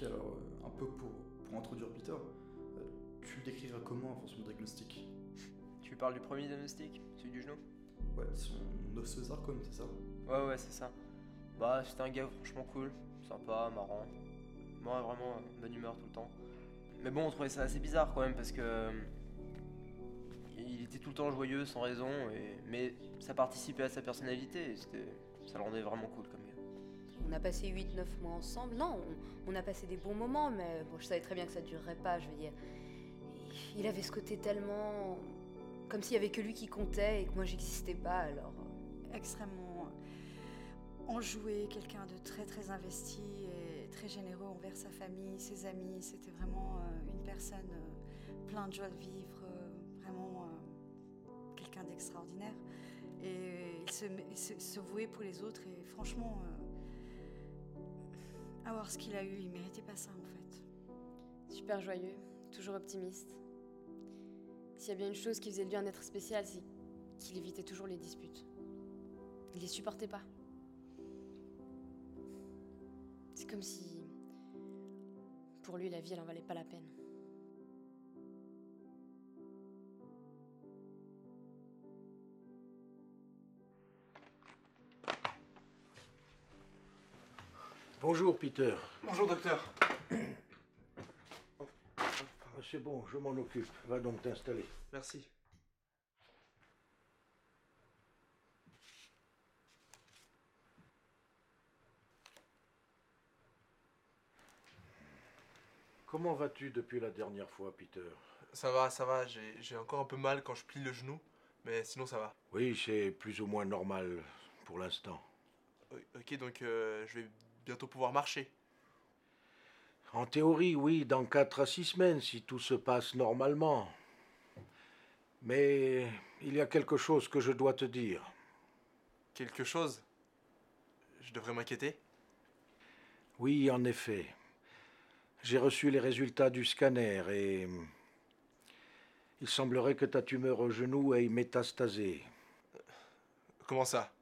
Ok, alors un peu pour introduire Peter, tu le décriras comment avant son diagnostic? Tu parles du premier diagnostic, celui du genou? Ouais, son osteosarcome, c'est ça? Ouais, c'est ça. Bah, c'était un gars franchement cool, sympa, marrant. Moi, vraiment, bonne humeur tout le temps. Mais bon, on trouvait ça assez bizarre quand même parce que. Il était tout le temps joyeux, sans raison, mais ça participait à sa personnalité et ça le rendait vraiment cool comme gars. On a passé 8-9 mois ensemble. Non, on a passé des bons moments, mais bon, je savais très bien que ça durerait pas, je veux dire. Il avait ce côté tellement... comme s'il y avait que lui qui comptait et que moi j'existais pas, alors... Extrêmement enjoué, quelqu'un de très très investi et très généreux envers sa famille, ses amis. C'était vraiment une personne plein de joie de vivre, vraiment quelqu'un d'extraordinaire. Et il se vouait pour les autres et franchement, avoir ce qu'il a eu, il méritait pas ça en fait. Super joyeux, toujours optimiste. S'il y a bien une chose qui faisait de lui un être spécial, c'est qu'il évitait toujours les disputes. Il les supportait pas. C'est comme si, pour lui, la vie, elle en valait pas la peine. Bonjour, Peter. Bonjour, docteur. C'est bon, je m'en occupe. Va donc t'installer. Merci. Comment vas-tu depuis la dernière fois, Peter? Ça va. J'ai encore un peu mal quand je plie le genou, mais sinon ça va. Oui, c'est plus ou moins normal pour l'instant. Ok, donc je vais bientôt pouvoir marcher. En théorie, oui, dans 4 à 6 semaines, si tout se passe normalement. Mais il y a quelque chose que je dois te dire. Quelque chose? Je devrais m'inquiéter? Oui, en effet. J'ai reçu les résultats du scanner et il semblerait que ta tumeur au genou ait métastasé. Comment ça?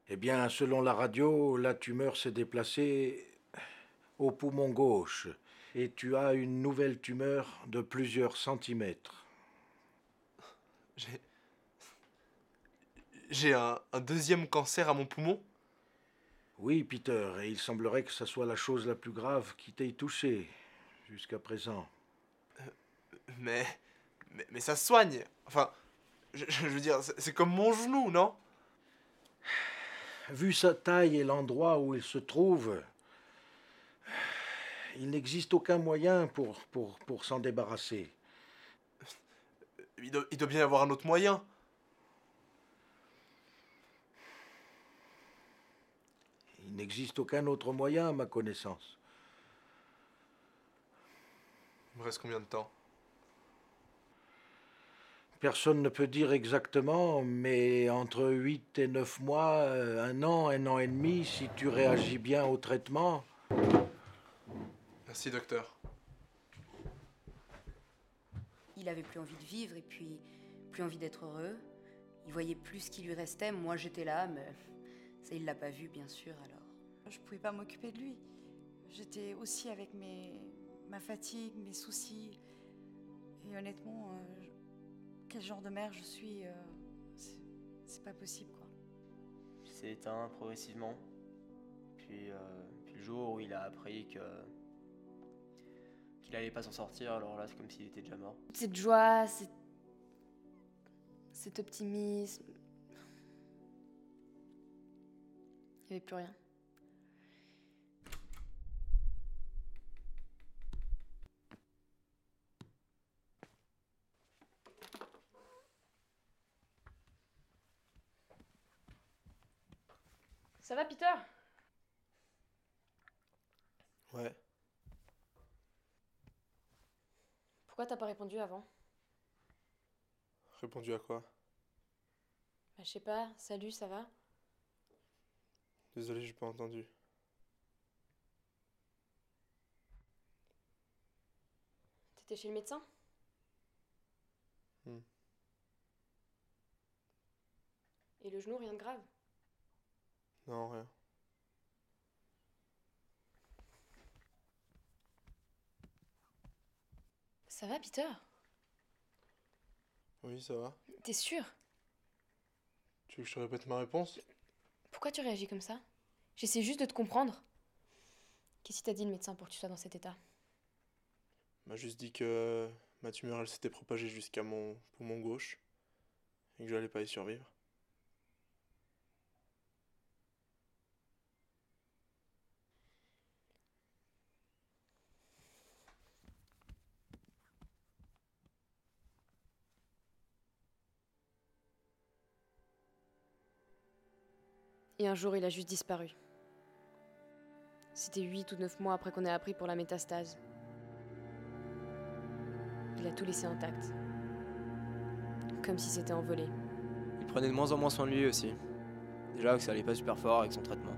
Eh bien, selon la radio, la tumeur s'est déplacée au poumon gauche et tu as une nouvelle tumeur de plusieurs centimètres. J'ai un deuxième cancer à mon poumon? Oui, Peter, et il semblerait que ce soit la chose la plus grave qui t'ait touché jusqu'à présent. Mais, mais ça se soigne. Enfin, je veux dire, c'est comme mon genou, non? Vu sa taille et l'endroit où il se trouve, il n'existe aucun moyen pour s'en débarrasser. Il doit bien y avoir un autre moyen. Il n'existe aucun autre moyen à ma connaissance. Il me reste combien de temps? Personne ne peut dire exactement, mais entre 8 et 9 mois, un an et demi, si tu réagis bien au traitement. Merci, docteur. Il avait plus envie de vivre et puis plus envie d'être heureux. Il voyait plus ce qui lui restait. Moi, j'étais là, mais ça, il l'a pas vu, bien sûr, alors. Je pouvais pas m'occuper de lui. J'étais aussi avec ma fatigue, mes soucis. Et honnêtement, quel genre de mère je suis, c'est pas possible, quoi. Il s'est éteint progressivement. Puis le jour où il a appris qu'il allait pas s'en sortir, alors là c'est comme s'il était déjà mort. Toute cette joie, cet optimisme... Il n'y avait plus rien. Ça va, Peter? Ouais. Pourquoi t'as pas répondu avant? Répondu à quoi? Bah, je sais pas, salut, ça va? Désolé, j'ai pas entendu. T'étais chez le médecin? Et le genou, rien de grave? Non, rien. Ça va, Peter? Oui, ça va. T'es sûr? Tu veux que je te répète ma réponse? Pourquoi tu réagis comme ça? J'essaie juste de te comprendre. Qu'est-ce qu'il t'a dit le médecin pour que tu sois dans cet état? Il m'a juste dit que ma tumeur, elle s'était propagée jusqu'à mon poumon gauche et que j'allais pas y survivre. Et un jour, il a juste disparu. C'était 8 ou 9 mois après qu'on ait appris pour la métastase. Il a tout laissé intact. Comme si c'était envolé. Il prenait de moins en moins soin de lui aussi. Déjà que ça allait pas super fort avec son traitement.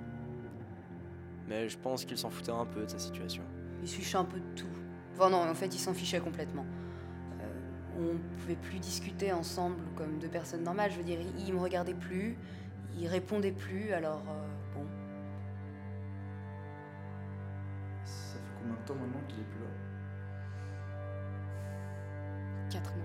Mais je pense qu'il s'en foutait un peu de sa situation. Il se fichait un peu de tout. Enfin non, en fait, il s'en fichait complètement. On pouvait plus discuter ensemble comme deux personnes normales. Je veux dire, il me regardait plus, il répondait plus, alors bon. Ça fait combien de temps maintenant qu'il est plus là? 4 mois.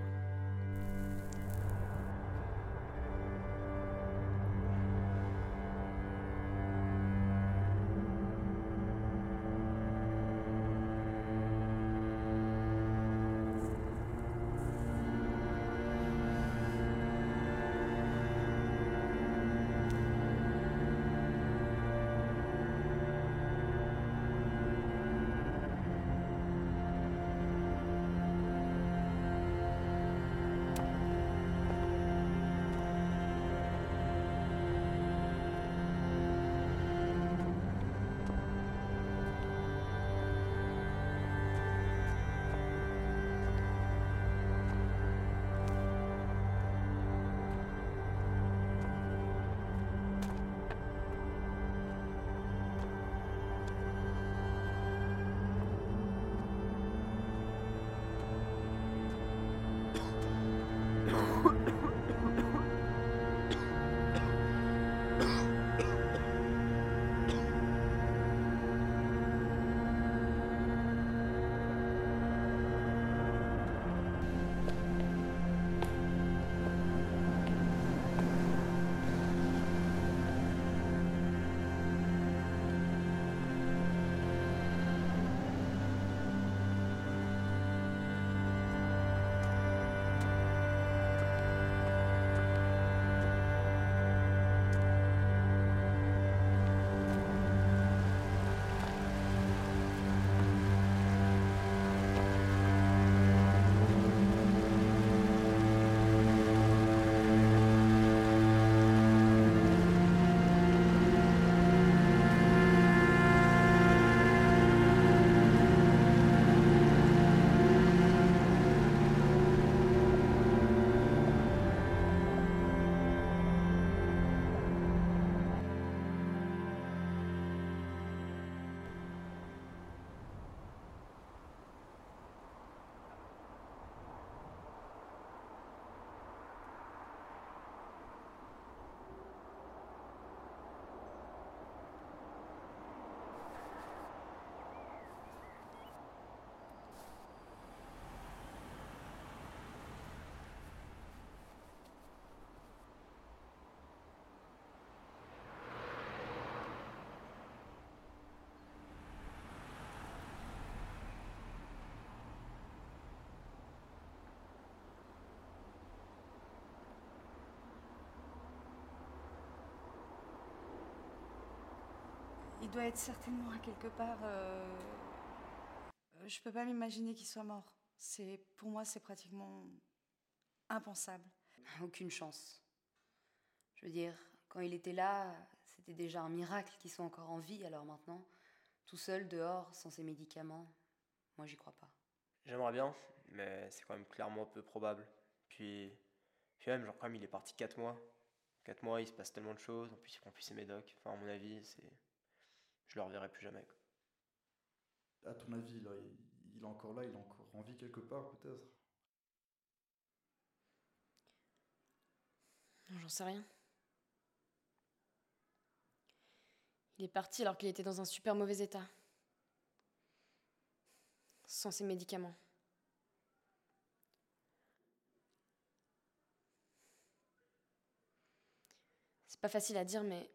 Il doit être certainement à quelque part. Je peux pas m'imaginer qu'il soit mort. Pour moi, c'est pratiquement impensable. Aucune chance. Je veux dire, quand il était là, c'était déjà un miracle qu'il soit encore en vie, alors maintenant, tout seul, dehors, sans ses médicaments, moi j'y crois pas. J'aimerais bien, mais c'est quand même clairement peu probable. Puis même, genre, quand même, il est parti 4 mois. 4 mois, il se passe tellement de choses. En plus, il prend plus ses médocs. Enfin, à mon avis, je le reverrai plus jamais, quoi. À ton avis, là, il est encore là, il est encore en vie quelque part, peut-être? J'en sais rien. Il est parti alors qu'il était dans un super mauvais état. Sans ses médicaments. C'est pas facile à dire, mais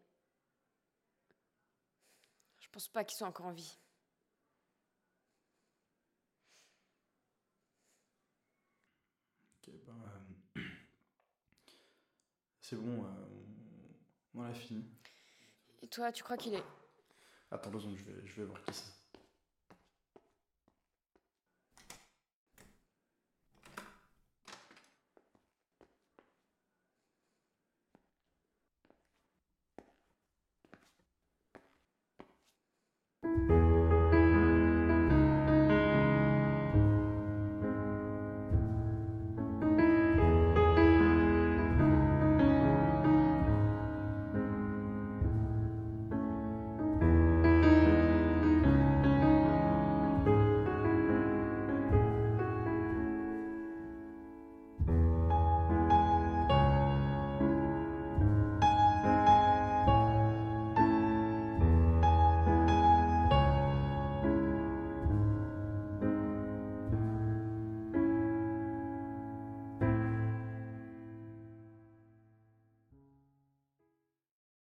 je pense pas qu'ils soient encore en vie. Ok, c'est bon, on a fini. Et toi, tu crois qu'il est... Attends 2 secondes, je vais voir qui c'est.